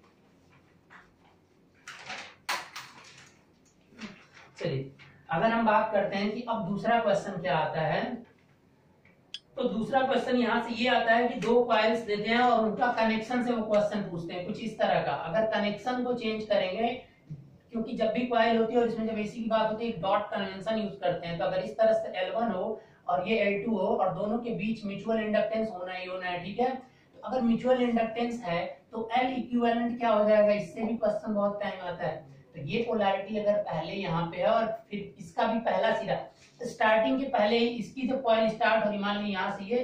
चलिए अगर हम बात करते हैं कि अब दूसरा क्वेश्चन क्या आता है, तो दूसरा क्वेश्चन यहाँ से ये आता है कि दो कॉइल्स देते हैं और उनका कनेक्शन से वो क्वेश्चन पूछते हैं कुछ इस तरह का। अगर कनेक्शन को चेंज करेंगे, क्योंकि जब भी कॉइल होती है और इसमें जब एसी की बात होती है डॉट कन्वेंशन यूज करते हैं, तो अगर इस तरह से L1 हो और ये L2 हो और दोनों के बीच म्यूचुअल इंडक्टेंस होना ही होना है, ठीक है। तो अगर म्यूचुअल इंडक्टेंस है तो L इक्विवेलेंट क्या हो जाएगा, इससे भी क्वेश्चन बहुत टाइम आता है। तो ये पोलैरिटी अगर पहले यहाँ पे है और फिर इसका भी पहला सिरा, स्टार्टिंग के पहले ही इसकी जब कॉइल स्टार्ट हो रही, मान ली यहाँ से ये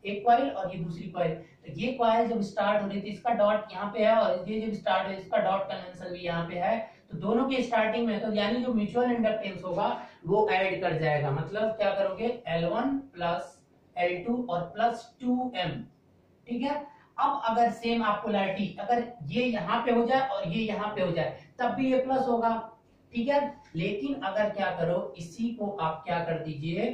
एक कॉइल और ये दूसरी कॉइल, तो ये कॉइल जब स्टार्ट हो रही थी इसका डॉट यहाँ पे है और ये जब स्टार्ट हो इसका डॉट कन्वेंशन भी यहाँ पे है, तो दोनों के स्टार्टिंग में, तो यानी जो म्यूचुअल इंडक्टेंस होगा वो ऐड कर जाएगा। मतलब क्या करोगे L1 प्लस L2 और प्लस 2m, ठीक है। अब अगर सेम आप पोलैरिटी अगर ये यहाँ पे हो जाए और ये यहाँ पे हो जाए तब भी ये प्लस होगा, ठीक है। लेकिन अगर क्या करो, इसी को आप क्या कर दीजिए,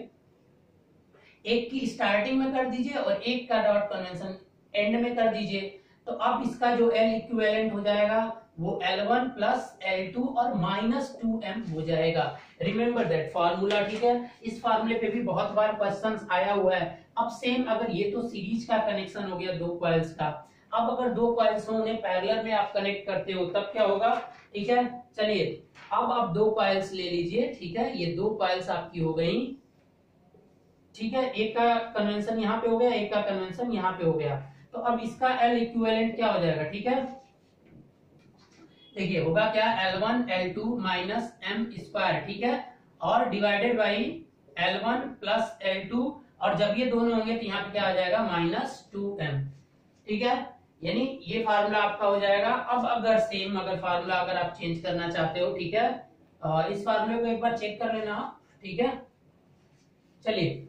एक की स्टार्टिंग में कर दीजिए और एक का डॉट कन्वेंशन एंड में कर दीजिए, तो अब इसका जो L इक्विवेलेंट हो जाएगा वो L1 प्लस L2 और माइनस 2m हो जाएगा। रिमेंबर दैट फार्मूला, ठीक है। इस फार्मूले पे भी बहुत बार क्वेश्चंस आया हुआ है। अब सेम अगर ये तो सीरीज का कनेक्शन हो गया दो कॉइल्स का, अब अगर दो कॉइल्स हो उन्हें पैरेलल में आप कनेक्ट करते हो तब क्या होगा, ठीक है। चलिए अब आप दो कॉइल्स ले लीजिए, ठीक है, ये दो कॉइल्स आपकी हो गई, ठीक है। एक का कन्वेंशन यहाँ पे हो गया, एक का कन्वेंशन यहाँ पे हो गया, तो अब इसका L इक्विवेलेंट क्या हो जाएगा, ठीक है। देखिए होगा क्या, L1 L2 minus m square, ठीक है, और divided by L1 plus L2, और जब ये दोनों होंगे तो यहाँ पे क्या आ जाएगा माइनस 2m, ठीक है। यानी ये फार्मूला आपका हो जाएगा। अब अगर सेम अगर फार्मूला अगर आप चेंज करना चाहते हो, ठीक है, इस फार्मूले को एक बार चेक कर लेना, ठीक है। चलिए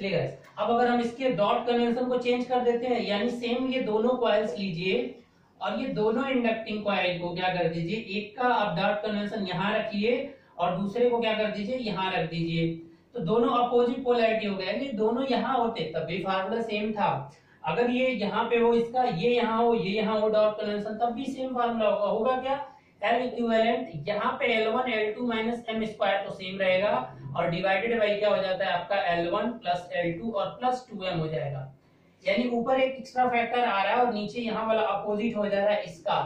चलिए गाइस, अब अगर हम इसके डॉट कन्वेंशन को चेंज कर देते हैं, यानी सेम ये दोनों कॉइल्स लीजिए और ये दोनों इंडक्टिंग कॉइल को क्या कर दीजिए, एक का आप डॉट कन्वेंशन यहां रखिए और दूसरे को क्या कर दीजिए, यहां रख दीजिए, तो दोनों अपोजिट पोलैरिटी हो गया। ये दोनों यहां होते तब भी फार्मूला सेम था, अगर ये यहाँ पे हो इसका, ये यहाँ हो, ये यहाँ हो डॉट कन्वेंशन, तब भी सेम फार्मूला होगा। होगा क्या, L इक्विवेलेंट यहाँ पे L1 L2 minus M square तो सेम रहेगा और डिवाइडेड बाई क्या हो जाता है आपका L1 प्लस L2 और प्लस 2M हो जाएगा। यानी ऊपर एक एक्स्ट्रा फैक्टर आ रहा है और नीचे यहाँ वाला अपोजिट हो जा रहा है इसका।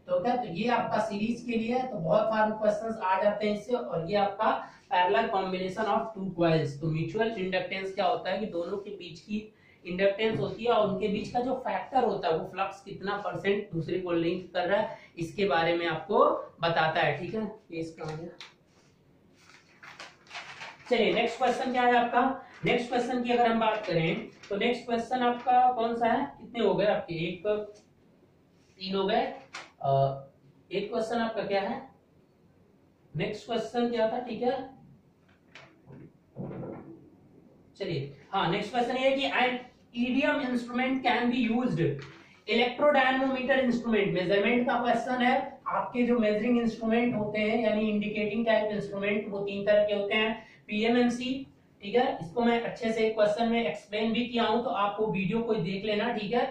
तो क्या, तो ये आपका सीरीज के लिए है, तो बहुत सारे क्वेश्चंस आ जाते हैं इससे। और ये आपका parallel combination of two coils. तो म्यूचुअल इंडक्टेंस क्या होता है कि दोनों के बीच की इंडक्टेंस होती है और उनके बीच का जो फैक्टर होता है वो फ्लक्स कितना परसेंट दूसरे को लिंक कर रहा है, इसके बारे में आपको बताता है। ठीक है, ये इसका आ गया। चलिए नेक्स्ट क्वेश्चन क्या है आपका। नेक्स्ट क्वेश्चन की अगर हम बात करें तो नेक्स्ट क्वेश्चन आपका कौन सा है, कितने हो गए आपके, एक 3 हो गए। एक क्वेश्चन आपका क्या है, नेक्स्ट क्वेश्चन क्या था, ठीक है। चलिए हाँ, नेक्स्ट क्वेश्चन ये है कि an EDM instrument can be used. Electrodynamometer instrument measurement का क्वेश्चन है। आपके जो मेजरिंग इंस्ट्रूमेंट होते हैं यानी इंडिकेटिंग टाइप इंस्ट्रूमेंट, वो 3 तरह के होते हैं, पीएमएमसी, ठीक है। इसको मैं अच्छे से क्वेश्चन में एक्सप्लेन भी किया हूं, तो आप वो वीडियो कोई देख लेना, ठीक है।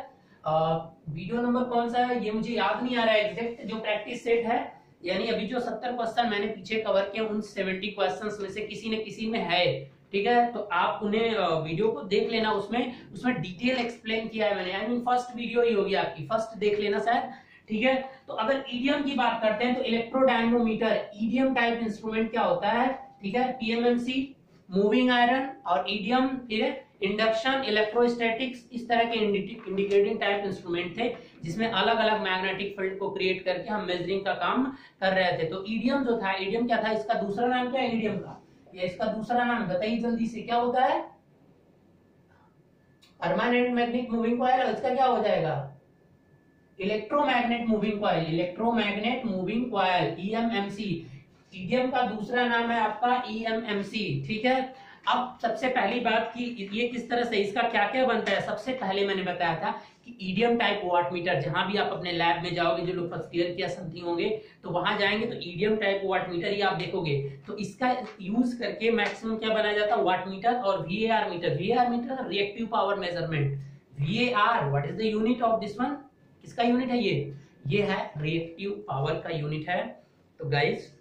वीडियो नंबर कौन सा है ये मुझे याद नहीं आ रहा है एग्जैक्ट, जो प्रैक्टिस सेट है, यानी अभी जो 70 क्वेश्चन मैंने पीछे कवर किए उन 70 क्वेश्चंस में से किसी न किसी में है, ठीक है। तो आप उन्हें वीडियो को देख लेना, उसमें डिटेल एक्सप्लेन किया है मैंने। आई मीन फर्स्ट वीडियो ही होगी आपकी, फर्स्ट देख लेना शायद, ठीक है। तो अगर ईडीएम की बात करते हैं तो इलेक्ट्रोडायनमोमीटर ईडीएम टाइप इंस्ट्रूमेंट क्या होता है, ठीक है। पीएमएमसी मूविंग आयरन और ईडीएम, ठीक है, इंडक्शन, इलेक्ट्रोस्टैटिक्स, इस तरह के इंडिकेटिंग टाइप इंस्ट्रूमेंट थे जिसमें अलग अलग मैग्नेटिक फील्ड को क्रिएट करके हम मेजरिंग का काम कर रहे थे। तो ईडीएम जो था, ईडीएम क्या था, इसका दूसरा नाम क्या है ईडीएम का, या इसका दूसरा नाम बताइए जल्दी से, क्या होता है, परमानेंट मैग्नेटिक मूविंग कॉइल। और इसका क्या हो जाएगा, electromagnet moving coil, electromagnet moving coil, eMMC. EDM का दूसरा नाम है आपका ईएमएमसी, ठीक है। अब सबसे पहली बात कि ये किस तरह से, इसका क्या क्या बनता है, सबसे पहले मैंने बताया था कि ईडीएम टाइप वाटमीटर, जहां भी आप अपने लैब में जाओगे, जो लोग फर्स्ट ईयर किया समथिंग होंगे, तो वहां जाएंगे तो ईडीएम टाइप वाटमीटर ही आप देखोगे। तो इसका यूज करके मैक्सिमम क्या बनाया जाता है, वाटमीटर और VAR meter. VAR meter reactive power measurement, VAR what is the unit of this one, किसका यूनिट है ये है रिएक्टिव पावर का यूनिट है। तो guys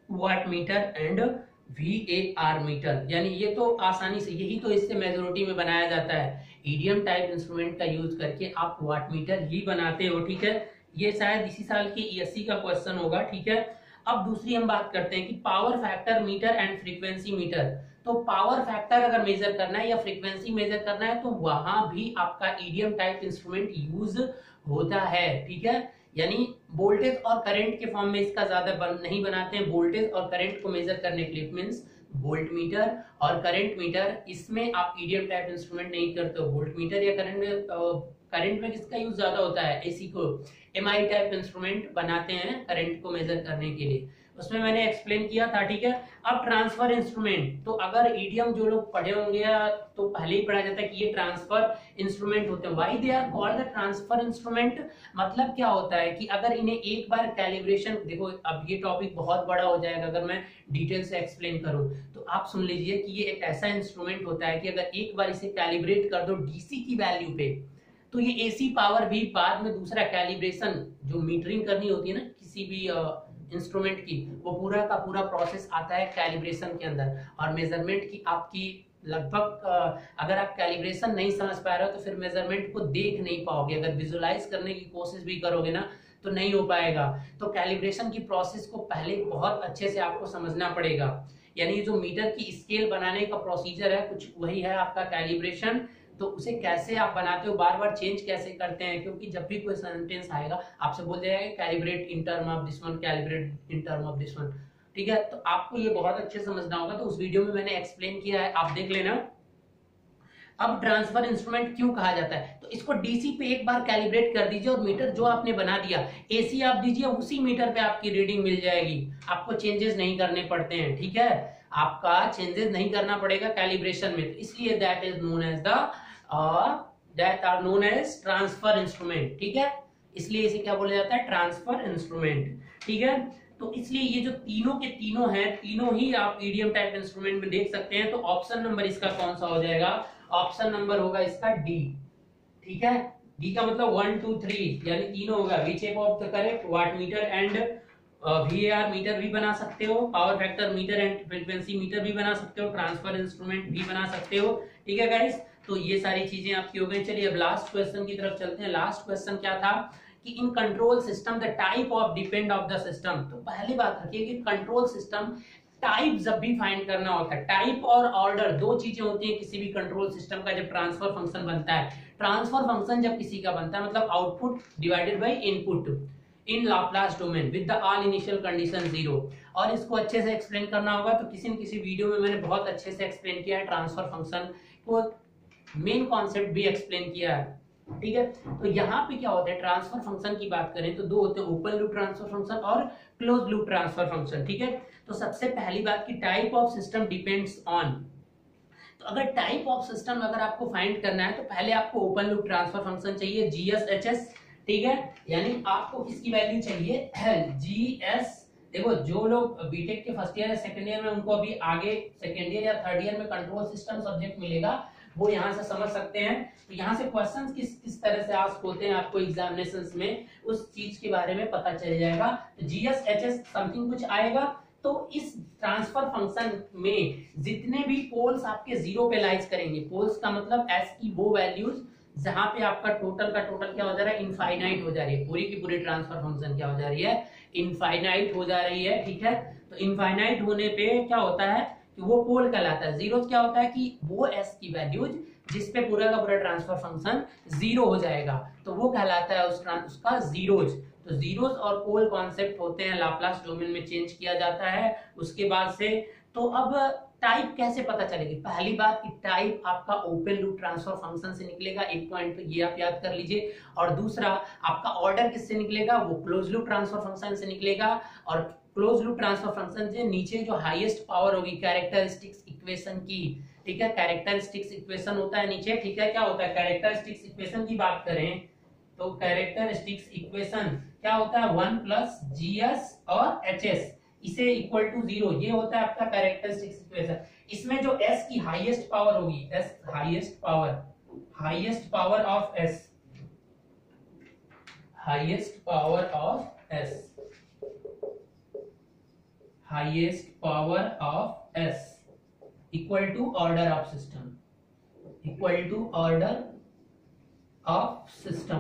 wattmeter and VAR meter, यानी ये तो आसानी से, यही तो इससे मेजोरिटी में बनाया जाता है। ईडीएम टाइप इंस्ट्रूमेंट का यूज करके आप वाटमीटर ही बनाते हो, ठीक है। ये शायद इसी साल की ESC का क्वेश्चन होगा, ठीक है। अब दूसरी हम बात करते हैं कि power factor meter and frequency metre. तो पावर फैक्टर अगर मेजर करना है या फ्रीक्वेंसी मेजर करना है तो वहां भी आपका ईडीएम टाइप इंस्ट्रूमेंट यूज होता है, ठीक है। यानी वोल्टेज और करंट के फॉर्म में इसका ज्यादा नहीं बनाते हैं। वोल्टेज और करंट को मेजर करने के लिए मींस वोल्ट मीटर और करंट मीटर, इसमें आप ईडीएम टाइप इंस्ट्रूमेंट नहीं करते हो। वोल्ट मीटर या करंट में किसका यूज ज्यादा होता है, एसी को एमआई टाइप इंस्ट्रूमेंट बनाते हैं करंट को मेजर करने के लिए, उसमें मैंने एक्सप्लेन किया था, ठीक है। अब ट्रांसफर इंस्ट्रूमेंट, तो अगर ईडीएम जो लोग पढ़े होंगे तो पहले ही पढ़ा जाता है कि ये ट्रांसफर इंस्ट्रूमेंट होते हैं। Why they are called the transfer instrument, मतलब क्या होता है कि अगर इन्हें एक बार कैलिब्रेशन, देखो अब ये टॉपिक बहुत बड़ा हो जाएगा अगर मैं डिटेल से एक्सप्लेन करूं, तो आप सुन लीजिए कि ये एक ऐसा इंस्ट्रूमेंट होता है कि अगर एक बार इसे कैलिब्रेट कर दो डीसी की वैल्यू पे, तो ये एसी पावर भी बाद में दूसरा कैलिब्रेशन जो मीटरिंग करनी होती है ना किसी भी इंस्ट्रूमेंट की, वो पूरा का पूरा प्रोसेस आता है कैलिब्रेशन के अंदर। और मेजरमेंट की आपकी लगभग अगर आप कैलिब्रेशन नहीं समझ पा रहे हो तो फिर मेजरमेंट को देख नहीं पाओगे। अगर विजुलाइज करने की कोशिश भी करोगे ना तो नहीं हो पाएगा। तो कैलिब्रेशन की प्रोसेस को पहले बहुत अच्छे से आपको समझना पड़ेगा। यानी जो मीटर की स्केल बनाने का प्रोसीजर है कुछ वही है आपका कैलिब्रेशन। तो उसे कैसे आप बनाते हो, बार बार चेंज कैसे करते हैं, क्योंकि जब भी कोई सेंटेंस आएगा आपसे बोल जाएगा calibrate in term of this one, calibrate in term of this one, ठीक है। तो आपको ये बहुत अच्छे समझना होगा। तो उस वीडियो में मैंने एक्सप्लेन किया है, आप देख लेना। अब ट्रांसफर इंस्ट्रूमेंट क्यों कहा जाता है, तो इसको डीसी पे एक बार कैलिब्रेट कर दीजिए और मीटर जो आपने बना दिया एसी आप दीजिए, उसी मीटर पे आपकी रीडिंग मिल जाएगी, आपको चेंजेस नहीं करने पड़ते हैं, ठीक है, आपका चेंजेस नहीं करना पड़ेगा कैलिब्रेशन में, तो इसलिए that is known as that are known as transfer instrument, ठीक है, इसलिए इसे क्या बोला जाता है, ट्रांसफर इंस्ट्रूमेंट, ठीक है। तो इसलिए ये जो तीनों के तीनों हैं, तीनों ही आप ईडीएम टाइप इंस्ट्रूमेंट में देख सकते हैं। तो ऑप्शन नंबर इसका कौन सा हो जाएगा, ऑप्शन नंबर होगा इसका डी, ठीक है, डी का मतलब 1 2 3 यानी तीनों होगा, which of the correct, watt meter and VAR meter भी बना सकते हो, power factor meter and frequency meter भी बना सकते हो, ट्रांसफर इंस्ट्रूमेंट भी बना सकते हो, ठीक है गाइस। तो ये सारी चीजें आपकी हो गई। चलिए अब लास्ट क्वेश्चन की तरफ चलते हैं। लास्ट क्वेश्चन क्या था कि in control system the type of depend of the system. तो पहली बात रखिए कि कंट्रोल सिस्टम टाइप जब भी फाइंड करना होता है, टाइप और ऑर्डर दो चीजें होती हैं किसी भी कंट्रोल सिस्टम का जब ट्रांसफर फंक्शन बनता है। ट्रांसफर फंक्शन जब किसी का बनता है मतलब output divided by input in Laplace domain with the all initial condition 0। और इसको अच्छे से एक्सप्लेन करना होगा तो किसी न किसी वीडियो में मैंने बहुत अच्छे से एक्सप्लेन किया है, ट्रांसफर फंक्शन को मेन कॉन्सेप्ट भी एक्सप्लेन किया है, ठीक है। तो यहाँ पे क्या होता है, ट्रांसफर फंक्शन की बात करें तो दो होते हैं, ओपन लूप ट्रांसफर फंक्शन और क्लोज लूप ट्रांसफर फंक्शन, ठीक है। तो सबसे पहली बात की type of system depends on, तो अगर टाइप ऑफ सिस्टम अगर आपको फाइंड करना है तो पहले आपको ओपन लूप ट्रांसफर फंक्शन चाहिए GS HS, ठीक है, यानी आपको किसकी वैल्यू चाहिए GS। देखो जो लोग बीटेक के फर्स्ट ईयर या सेकंड ईयर में उनको अभी आगे सेकंड ईयर या थर्ड ईयर में कंट्रोल सिस्टम सब्जेक्ट मिलेगा वो यहाँ से समझ सकते हैं। तो यहाँ से क्वेश्चंस किस तरह से आस्क होते हैं आपको एग्जामिनेशंस में उस चीज के बारे में पता चल जाएगा। तो GS HS समथिंग कुछ आएगा। तो इस ट्रांसफर फंक्शन में जितने भी पोल्स आपके जीरो पे लाइज करेंगे, पोल्स का मतलब एस की वो वैल्यूज जहां पे आपका टोटल का टोटल क्या हो जा रहा है, इनफाइनाइट हो जा रही है, पूरी की पूरी ट्रांसफर फंक्शन क्या हो जा रही है, इनफाइनाइट हो जा रही है, ठीक है। तो इनफाइनाइट होने पे क्या होता है कि वो पोल कहलाता है। जीरो क्या होता है कि वो एस की वैल्यूज जिस पे पूरा का पूरा ट्रांसफर फंक्शन जीरो हो जाएगा तो वो कहलाता है उसका जीरोज। तो जीरोज और पोल कॉन्सेप्ट होते हैं, लाप्लास डोमेन में चेंज किया जाता है उसके बाद से। तो अब टाइप कैसे पता चलेगी, पहली बात कि टाइप आपका ओपन लूप ट्रांसफर फंक्शन से निकलेगा, एक पॉइंट तो ये आप याद कर लीजिए। और दूसरा आपका ऑर्डर किससे निकलेगा, वो क्लोज लूप ट्रांसफर फंक्शन से निकलेगा। और क्लोज लूप ट्रांसफर फंक्शन से नीचे जो हाईएस्ट पावर होगी कैरेक्टरिस्टिक्स इक्वेशन की, ठीक है, कैरेक्टरिस्टिक्स इक्वेशन होता है नीचे, ठीक है। क्या होता है कैरेक्टरिस्टिक्स इक्वेशन की बात करें तो कैरेक्टरिस्टिक्स इक्वेशन क्या होता है 1 प्लस GS और HS इसे इक्वल टू 0, ये होता है आपका कैरेक्टरिस्टिक्स इक्वेशन। इसमें जो S की हाईएस्ट पावर होगी, S highest power of S, highest power of S equal to order of system,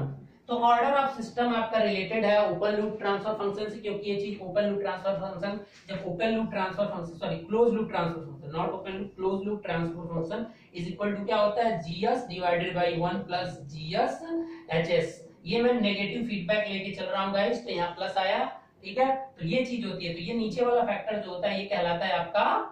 तो ऑर्डर ऑफ सिस्टम आपका रिलेटेड है ओपन लूप ट्रांसफर फंक्शन से, क्योंकि ये चीज ओपन लूप ट्रांसफर फंक्शन जब open loop transfer function sorry close loop transfer function not open loop, close loop transfer function is equal to क्या होता है GS divided by 1 plus GS HS। ये मैं नेगेटिव फीडबैक लेके चल रहा हूं गाइस, तो यहाँ प्लस आया, ठीक है। तो ये चीज होती है, तो ये नीचे वाला फैक्टर जो होता है ये कहलाता है आपका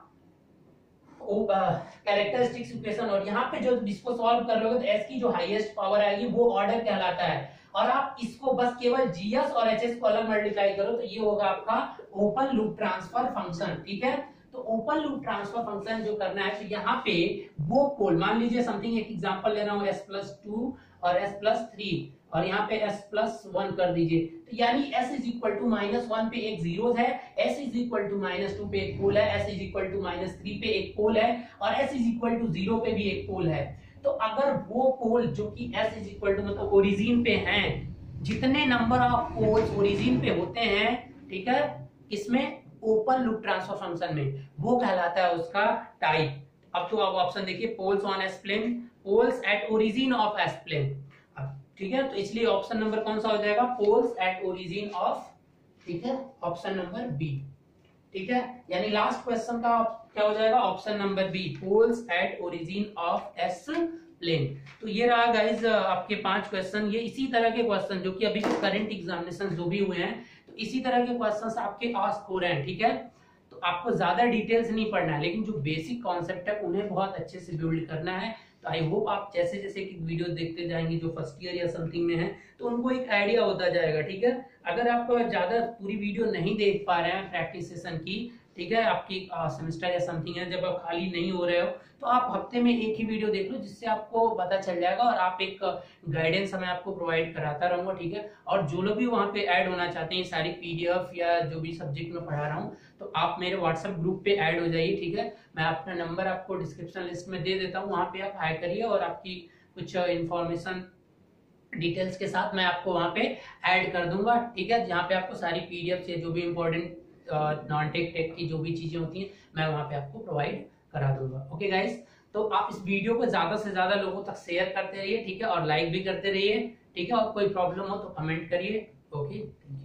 कैरेक्टरिस्टिक्स इक्वेशन। और यहाँ पे जो जिसको सॉल्व कर लोगे तो S की जो हाईएस्ट पावर आएगी वो ऑर्डर कहलाता है। और आप इसको बस केवल GS और HS को अलग मल्टीप्लाई करो तो ये होगा आपका ओपन लूप ट्रांसफर फंक्शन, ठीक है। तो ओपन लूप ट्रांसफर फंक्शन जो करना है तो यहाँ पे वो पोल मान लीजिए समथिंग, एक एग्जांपल ले रहा हूँ S+2 और S+3 और यहाँ पे S+1 कर दीजिए, तो यानी S इज इक्वल टू -1 पे एक जीरो है, S इज इक्वल टू -2 पे एक पोल है, S इज इक्वल टू -3 पे एक पोल है और S इज इक्वल टू 0 पे भी एक पोल है। तो अगर वो पोल जो कि S इज इक्वल टू मतलब ओरिजिन पे हैं, जितने नंबर ऑफ पोल्स ओरिजिन पे होते हैं, ठीक है, इसमें ओपन लूप ट्रांसफर फंक्शन में, वो कहलाता है उसका टाइप। अब तो आप ऑप्शन देखिए, poles on S plane, poles at origin of S plane, ठीक है। तो इसलिए ऑप्शन नंबर कौन सा हो जाएगा, पोल्स एट ओरिजिन ऑफ, ठीक है, ऑप्शन नंबर बी, ठीक है। यानी लास्ट क्वेश्चन का क्या हो जाएगा, option number B, poles at origin of S plane. तो ये रहा गाइज आपके 5 क्वेश्चन। ये इसी तरह के क्वेश्चन जो कि अभी करंट एग्जामिनेशन जो भी हुए हैं तो इसी तरह के क्वेश्चंस आपके आस्क हो रहे हैं, ठीक है। तो आपको ज्यादा डिटेल्स नहीं पढ़ना है, लेकिन जो बेसिक कॉन्सेप्ट है उन्हें बहुत अच्छे से बिल्ड करना है तो आई होप आप जैसे जैसे कि वीडियो देखते जाएंगे जो फर्स्ट ईयर या समथिंग में है तो उनको एक आइडिया होता जाएगा, ठीक है। अगर आप ज्यादा पूरी वीडियो नहीं देख पा रहे हैं प्रैक्टिस सेशन की, ठीक है, आपकी सेमेस्टर या समथिंग है, जब आप खाली नहीं हो रहे हो तो आप हफ्ते में एक ही वीडियो देख लो, जिससे आपको पता चल जाएगा और आप एक गाइडेंस मैं आपको प्रोवाइड कराता रहूंगा, ठीक है। और जो लोग भी वहाँ पे ऐड होना चाहते हैं सारी पीडीएफ या जो भी सब्जेक्ट में पढ़ा रहा हूँ, तो आप मेरे व्हाट्सएप ग्रुप पे ऐड हो जाइए, ठीक है। मैं अपना नंबर आपको डिस्क्रिप्शन लिस्ट में दे देता हूँ, वहाँ पे आप हाई करिए और आपकी कुछ इंफॉर्मेशन डिटेल्स के साथ मैं आपको वहाँ पे ऐड कर दूंगा, ठीक है। जहाँ पे आपको सारी पीडीएफ से जो भी इंपॉर्टेंट नॉन टेक टेक की जो भी चीजें होती हैं मैं वहाँ पे आपको प्रोवाइड करा दूंगा। ओके गाइस, तो आप इस वीडियो को ज्यादा से ज्यादा लोगों तक शेयर करते रहिए, ठीक है, और लाइक भी करते रहिए, ठीक है। और कोई प्रॉब्लम हो तो कमेंट करिए। Okay, thank you.